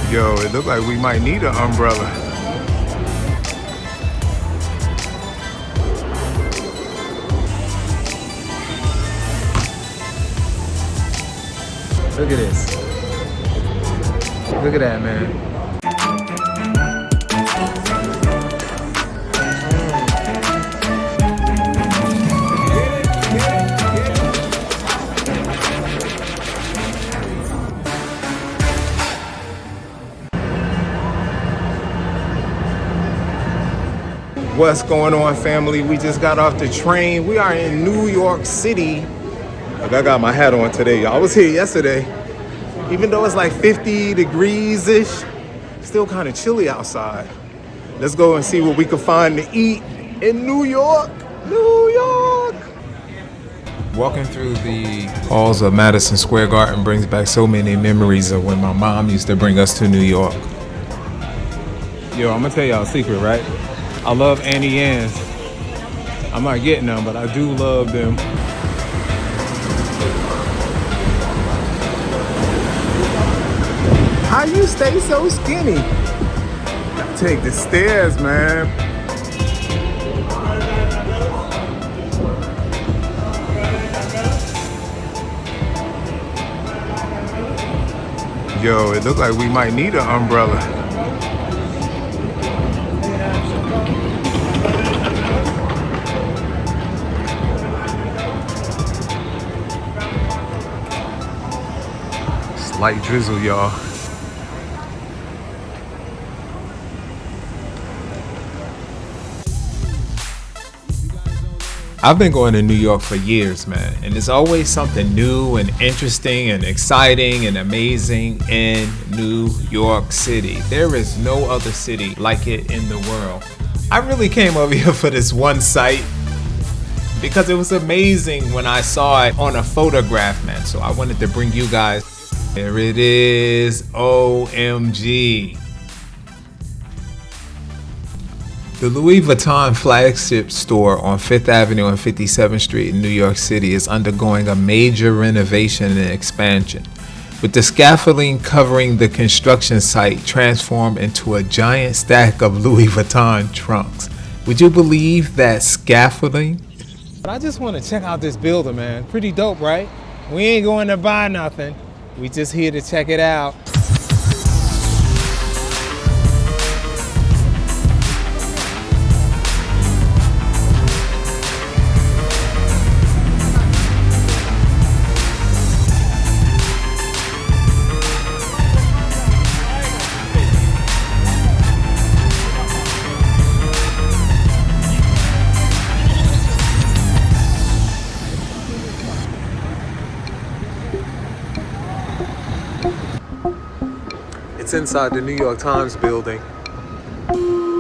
Yo, it looked like we might need an umbrella. Look at this. Look at that, man. What's going on, family? We just got off the train. We are in New York City. Look, I got my hat on today, y'all. I was here yesterday. Even though it's like 50 degrees-ish, still kind of chilly outside. Let's go and see what we can find to eat in New York. New York! Walking through the halls of Madison Square Garden brings back so many memories of when my mom used to bring us to New York. Yo, I'm gonna tell y'all a secret, right? I love Annie Ann's. I'm not getting them, but I do love them. How you stay so skinny? Gotta take the stairs, man. Yo, it looked like we might need an umbrella. Light drizzle, y'all. I've been going to New York for years, man, and there's always something new and interesting and exciting and amazing in New York City. There is no other city like it in the world. I really came over here for this one site because it was amazing when I saw it on a photograph, man. So I wanted to bring you guys. There it is, OMG. The Louis Vuitton Flagship store on 5th Avenue and 57th Street in New York City is undergoing a major renovation and expansion, with the scaffolding covering the construction site transformed into a giant stack of Louis Vuitton trunks. Would you believe that scaffolding? But I just want to check out this building, man. Pretty dope, right? We ain't going to buy nothing. We just here to check it out. It's inside the New York Times building,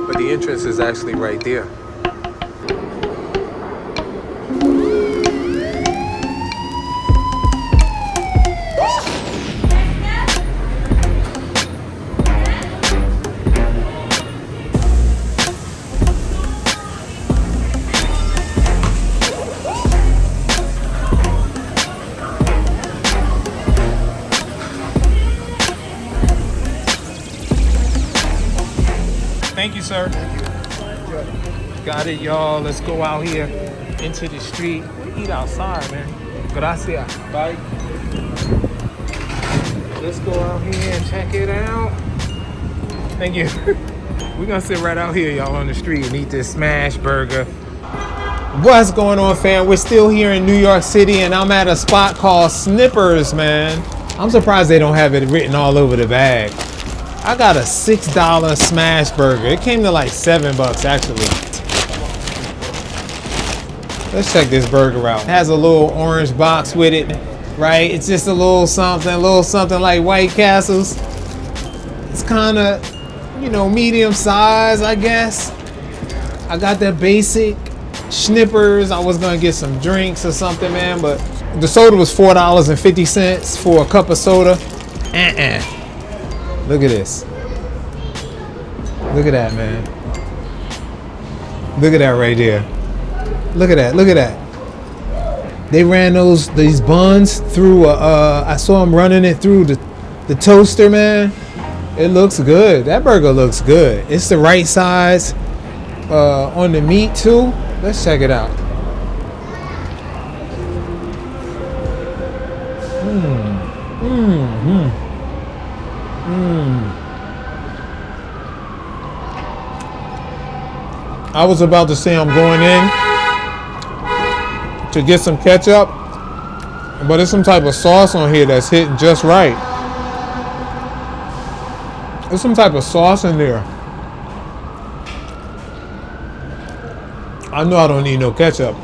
but the entrance is actually right there. Thank you, sir. Got it, y'all. Let's go out here into the street. We eat outside, man. Gracias. Bye. Let's go out here and check it out. Thank you. We're gonna sit right out here, y'all, on the street and eat this smash burger. What's going on, fam? We're still here in New York City, and I'm at a spot called Schnippers, man. I'm surprised they don't have it written all over the bag. I got a $6 smash burger. It came to like $7 actually. Let's check this burger out. It has a little orange box with it, right? It's just a little something like White Castles. It's kind of, you know, medium size, I guess. I got that basic Schnippers. I was gonna get some drinks or something, man, but the soda was $4.50 for a cup of soda. Look at this. Look at that, man. Look at that right there. Look at that. Look at that. They ran these buns through I saw them running it through the toaster, man. It looks good. That burger looks good. It's the right size on the meat too. Let's check it out. I was about to say I'm going in to get some ketchup, but there's some type of sauce on here that's hitting just right. There's some type of sauce in there. I know I don't need no ketchup.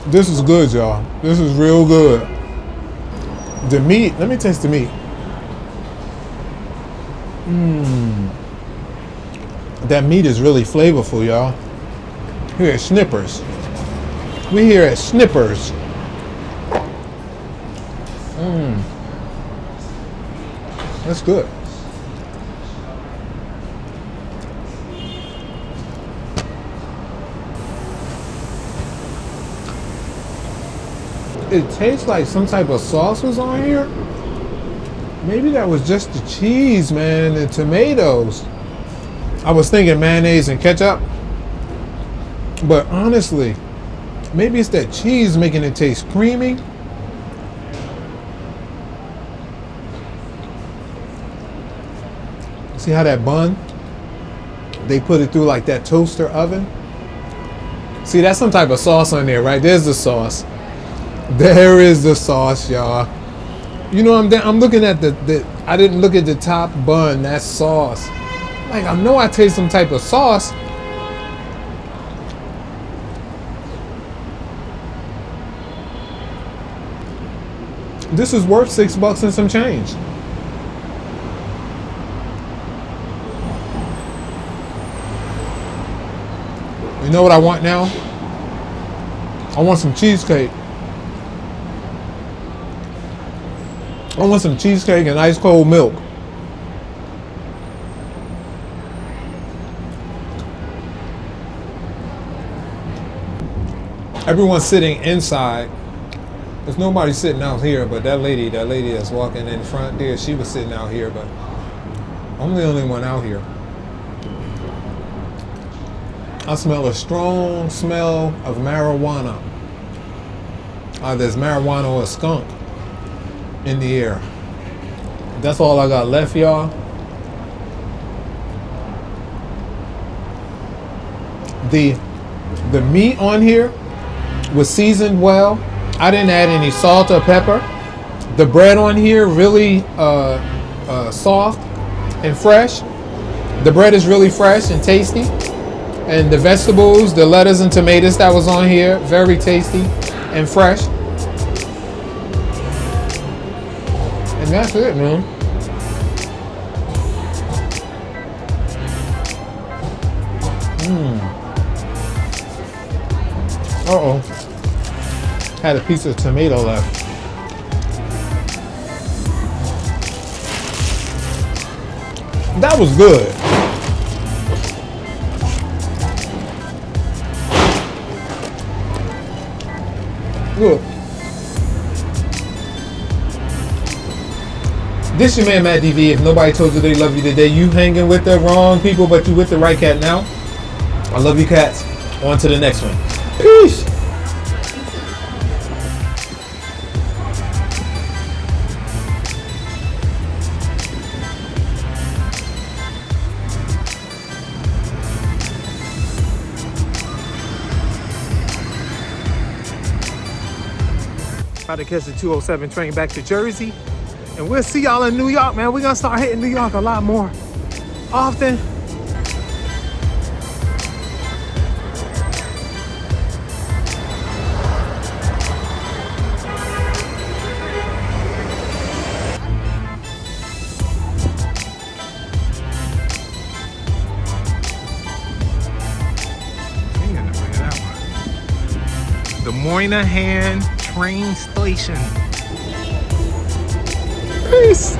This is good, y'all. This is real good. The meat, let me taste the meat. That meat is really flavorful, y'all. Here at Schnippers. We here at Schnippers. That's good. It tastes like some type of sauce was on here. Maybe that was just the cheese, man, and the tomatoes. I was thinking mayonnaise and ketchup. But honestly, maybe it's that cheese making it taste creamy. See how that bun, they put it through like that toaster oven? See, that's some type of sauce on there, right? There's the sauce. There is the sauce, y'all. You know, I'm looking at the I didn't look at the top bun. That's sauce. Like, I know I taste some type of sauce. This is worth $6 and some change. You know what I want now? I want some cheesecake. I want some cheesecake and ice cold milk. Everyone's sitting inside. There's nobody sitting out here, but that lady that's walking in front there, she was sitting out here, but I'm the only one out here. I smell a strong smell of marijuana. There's marijuana or a skunk in the air. That's all I got left, y'all. The meat on here was seasoned well. I didn't add any salt or pepper. The bread on here really soft and fresh. The bread is really fresh and tasty. And the vegetables, the lettuce and tomatoes that was on here, very tasty and fresh. And that's it, man. Uh-oh. Had a piece of tomato left. That was good. Look. This your man, Matt DV. If nobody told you they love you today, you hanging with the wrong people, but you with the right cat now. I love you, cats. On to the next one. Peace. About to catch the 207 train back to Jersey. And we'll see y'all in New York, man. We're gonna start hitting New York a lot more often. The Moynihan train station. Peace.